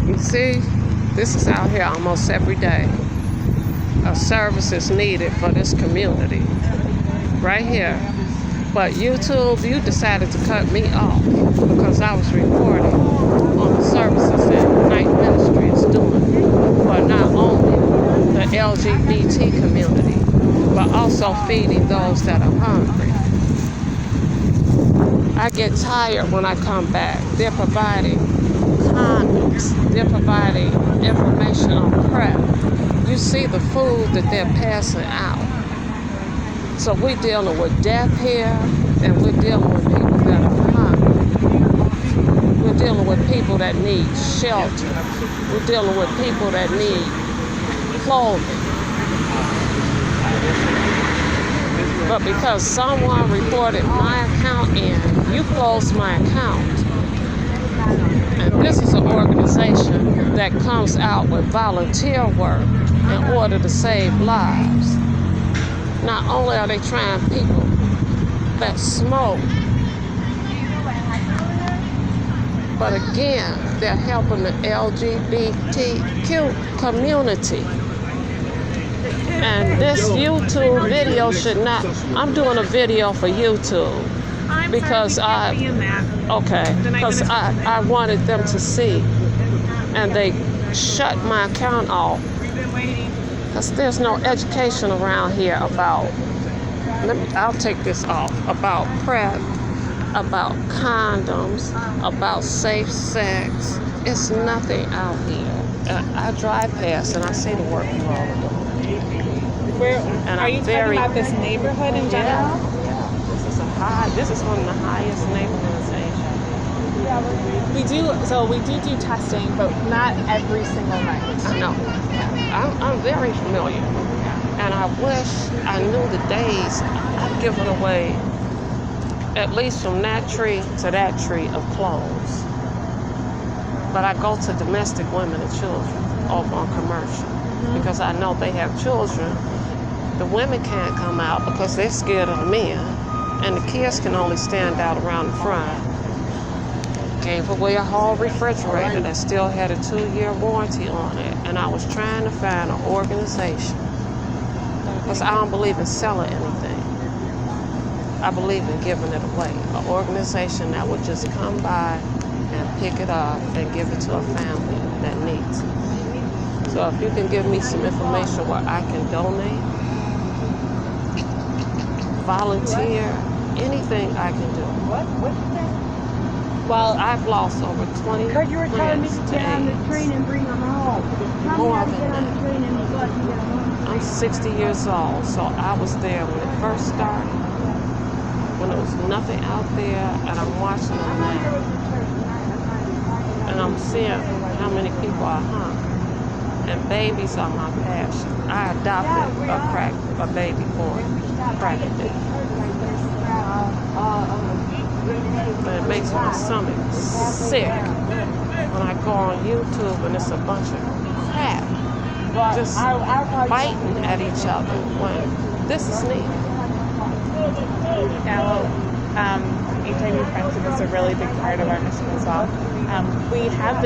You see, this is out here almost every day. A service is needed for this community. Right here. But YouTube, you decided to cut me off because I was reporting on the services that Night Ministry is doing for not only the LGBT community, but also feeding those that are hungry. I get tired when I come back. They're providing condoms. They're providing information on PrEP. You see the food that they're passing out. So we're dealing with death here, and we're dealing with people that are hungry. We're dealing with people that need shelter. We're dealing with people that need clothing. But because someone reported my account in, you closed my account. And this is an organization that comes out with volunteer work in order to save lives. Not only are they trying people that smoke, but again, they're helping the LGBTQ community. And this YouTube video should not, I'm doing a video for YouTube because I wanted them to see, and they shut my account off because there's no education around here about, I'll take this off, about PrEP, about condoms, about safe sex. It's nothing out here. I drive past and I see the work you all are doing. Are you talking about this neighborhood in general? Yeah. This is one of the highest neighborhoods in Asia. We do testing, but not every single night. I know. I'm very familiar. And I wish I knew the days I've given away, at least from that tree to that tree, of clothes. But I go to domestic women and children over on commercial because I know they have children. The women can't come out because they're scared of the men, and the kids can only stand out around the front. Gave away a whole refrigerator that still had a 2-year warranty on it, and I was trying to find an organization because I don't believe in selling anything. I believe in giving it away. An organization that would just come by and pick it up and give it to a family that needs it. So if you can give me some information where I can donate, volunteer, anything I can do. Well, I've lost over 20 But you were telling me to friends get on the AIDS. train and bring them home. More Tell me than how to get on the that. train and the bus and get them home. I'm 60 years old, so I was there when it first started, when there was nothing out there, and I'm watching them now. And I'm seeing how many people are hungry. And babies are my passion. I adopted a baby boy, crack addict. But it makes my stomach sick when I go on YouTube and it's a bunch of crap just fighting at each other when this is needed. Yeah, well, HIV friendship is a really big part of our mission as well. We have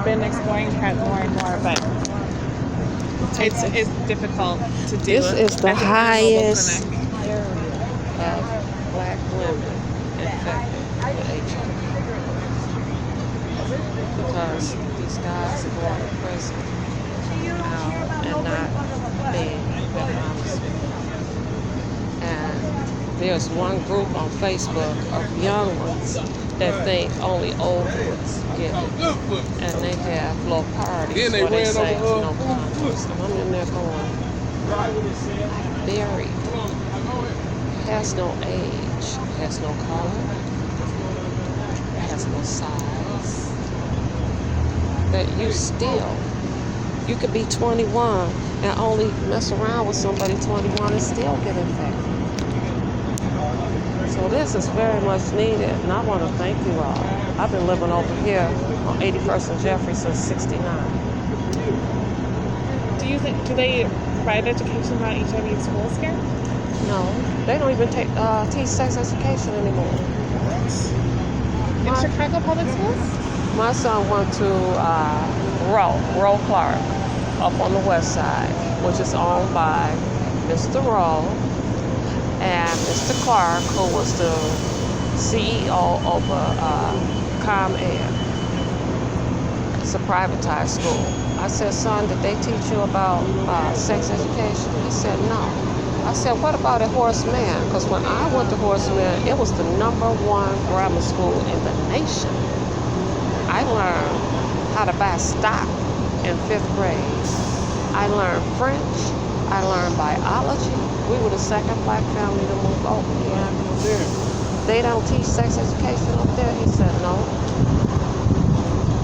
been exploring PrEP more and more, but it's difficult to do. This is the at highest mobile clinic. area of black women infected with HIV. Because these guys are going to prison and not being honest with you. And there's one group on Facebook of young ones that think only old ones get it. And they have little parties where they say no condoms. And I'm in there going, very, has no age, has no color, has no size. That you could be 21 and only mess around with somebody 21 and still get infected. So this is very much needed, and I want to thank you all. I've been living over here on 81st and Jeffrey since '69. Do they provide education about HIV in schools here? No, they don't even teach sex education anymore. In Chicago public schools? My son went to Rowe Clark, up on the west side, which is owned by Mr. Rowe and Mr. Clark, who was the CEO over ComEd. It's a privatized school. I said, son, did they teach you about sex education? He said, no. I said, what about at Horace Mann? Because when I went to Horace Mann, it was the #1 grammar school in the nation. I learned how to buy stock in 5th grade. I learned French. I learned biology. We were the second black family to move over here. They don't teach sex education up there? He said, no.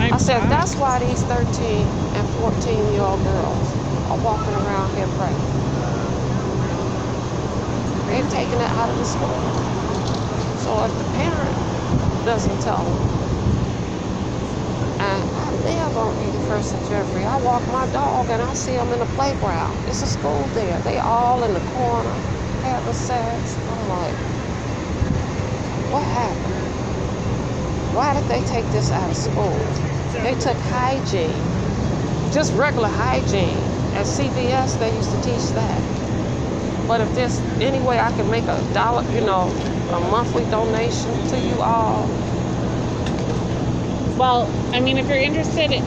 I said, that's why these 13 and 14-year-old girls are walking around here pregnant. They've taken it out of the school. So if the parent doesn't tell them, and I live on 81st and Jeffrey, I walk my dog and I see them in the playground. It's a school there. They all in the corner having sex. I'm like, what happened? Why did they take this out of school? They took hygiene, just regular hygiene. At CVS, they used to teach that. But if there's any way I can make $1, a monthly donation to you all. Well, I mean, if you're interested, I'm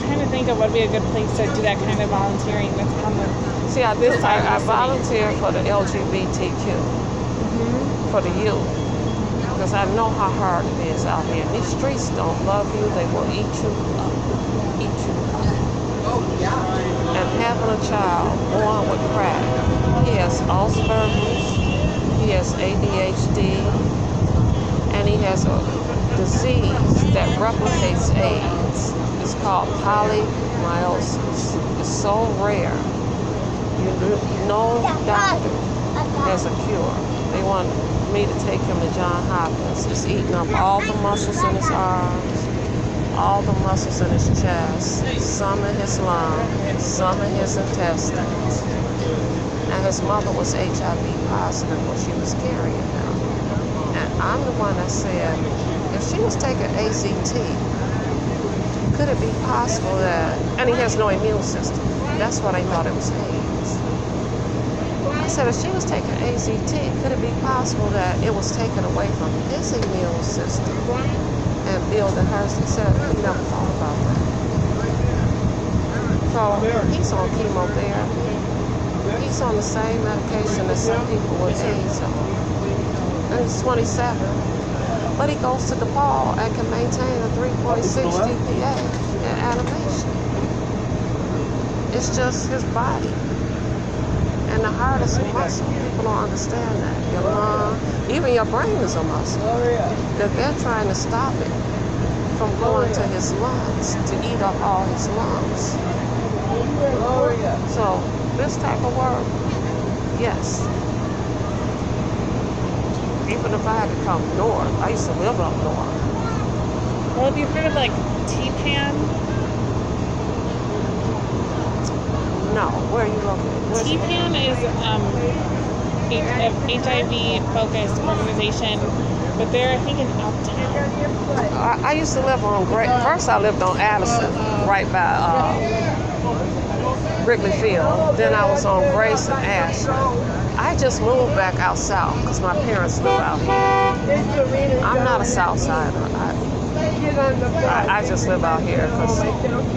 trying to think of what would be a good place to do that kind of volunteering. That's on the See, I volunteer for the LGBTQ, for the youth. Because I know how hard it is out here. These streets don't love you. They will eat you up. Eat you up. And having a child born with crack, he has Alzheimer's, he has ADHD, and he has a disease that replicates AIDS. It's called polymyositis. It's so rare. No doctor has a cure. They want me to take him to Johns Hopkins. It's eating up all the muscles in his arms, all the muscles in his chest, some in his lungs, some in his intestines. And his mother was HIV positive when she was carrying him. And I'm the one that said, if she was taking AZT, could it be possible that, and he has no immune system. That's why they thought it was AIDS. I said, if she was taking AZT, could it be possible that it was taken away from his immune system and building hers? He said, he never thought about that. So he's on chemotherapy. He's on the same medication that some people with AIDS on. And he's 27. But he goes to DePaul and can maintain a 3.6 GPA in animation. It's just his body. And the heart is a muscle. People don't understand that. Your lung, even your brain is a muscle. That they're trying to stop it from going to his lungs, to eat up all his lungs. So this type of work, yes. Even if I had to come north, I used to live up north. Well, have you heard of TPAN? No, where are you located? TPAN is a HIV-focused organization, but they're, I think, in Uptown. I used to live on first I lived on Addison, right by Wrigley Field. Then I was on Grace and Ashland. I just moved back out south because my parents live out here. I'm not a south sider. I just live out here because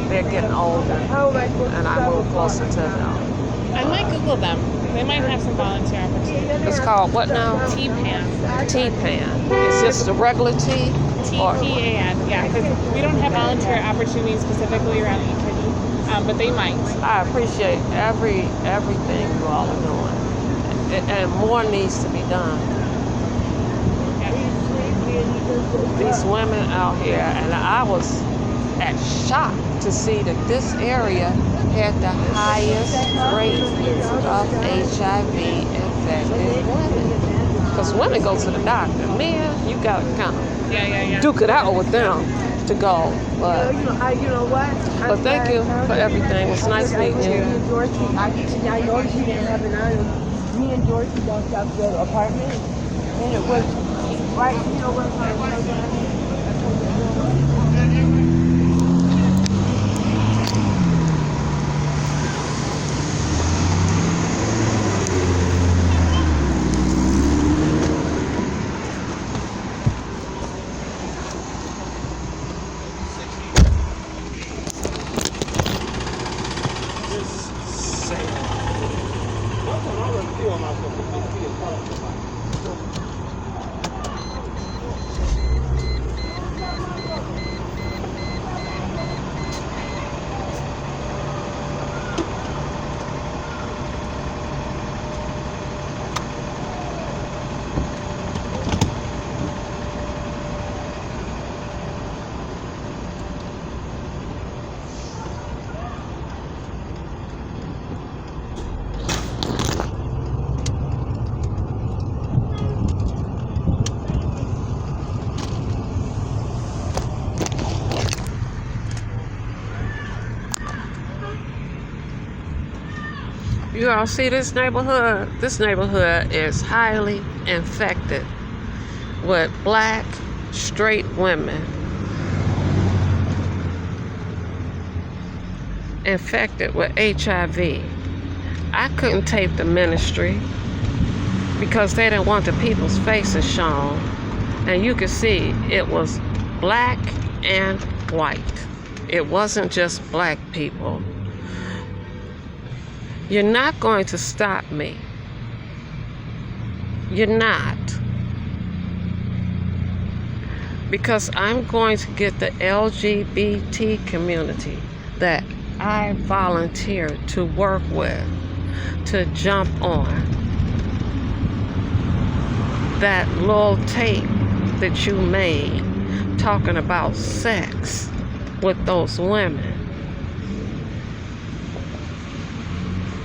they're getting older and I move closer to them. I might Google them. They might have some volunteer opportunities. It's called what now? TPAN. TPAN. Is this the regular T? TPAN, yeah, because we don't have volunteer opportunities specifically around HIV, but they might. I appreciate everything you all are doing. And more needs to be done. These women out here, and I was shocked to see that this area had the highest rate of HIV-infected women. Because women go to the doctor. Men, you got to kind of duke it out with them to go. But thank you for everything. It was nice meeting you. I noticed you didn't have an item. Me and Dorothy walked out to the apartment, and it was Right, you know what I'm talking about? You all see this neighborhood? This neighborhood is highly infected with black, straight women. Infected with HIV. I couldn't tape the ministry because they didn't want the people's faces shown. And you could see it was black and white. It wasn't just black people. You're not going to stop me. You're not. Because I'm going to get the LGBT community that I volunteered to work with to jump on that little tape that you made talking about sex with those women.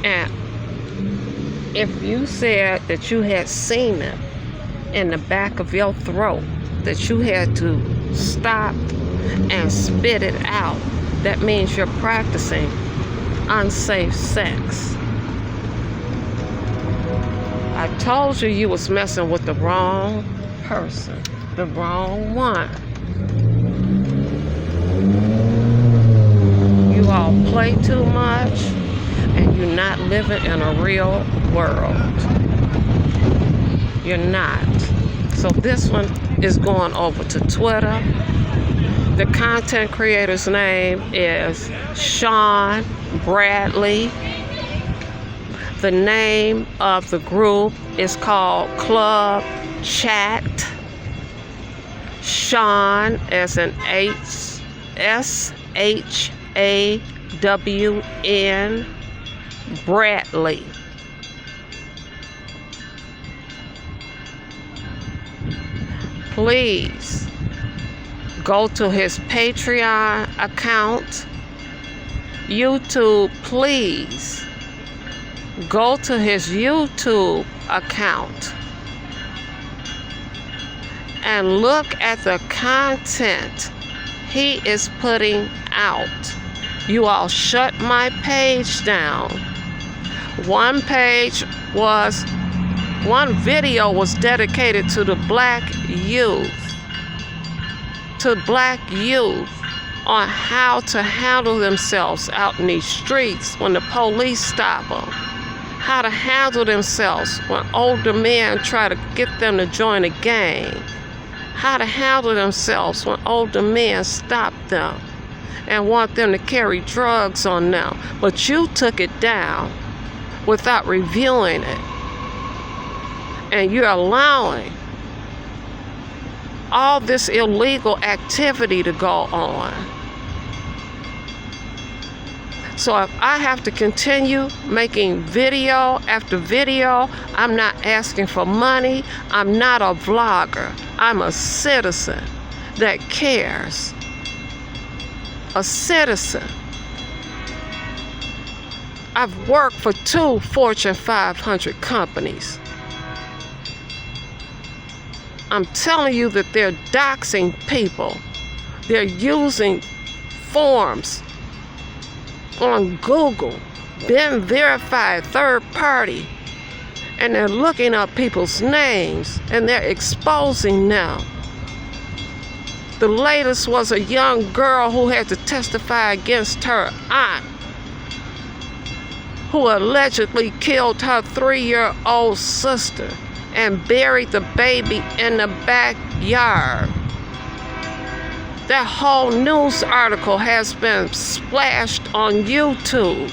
And if you said that you had semen in the back of your throat, that you had to stop and spit it out, that means you're practicing unsafe sex. I told you you was messing with the wrong person, the wrong one. You all play too much, and you're not living in a real world. You're not. So this one is going over to Twitter. The content creator's name is Sean Bradley. The name of the group is called Club Chat. Sean as in SHAWN Bradley. Please go to his Patreon account. YouTube, please go to his YouTube account and look at the content he is putting out. You all shut my page down. One video was dedicated to the black youth, on how to handle themselves out in these streets when the police stop them. How to handle themselves when older men try to get them to join a gang. How to handle themselves when older men stop them and want them to carry drugs on them. But you took it down without reviewing it. And you're allowing all this illegal activity to go on. So if I have to continue making video after video, I'm not asking for money. I'm not a vlogger. I'm a citizen that cares. A citizen. I've worked for 2 Fortune 500 companies. I'm telling you that they're doxing people. They're using forms on Google, been verified, third party, and they're looking up people's names and they're exposing them. The latest was a young girl who had to testify against her aunt, who allegedly killed her 3-year-old sister and buried the baby in the backyard. That whole news article has been splashed on YouTube.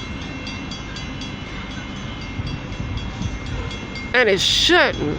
And it shouldn't.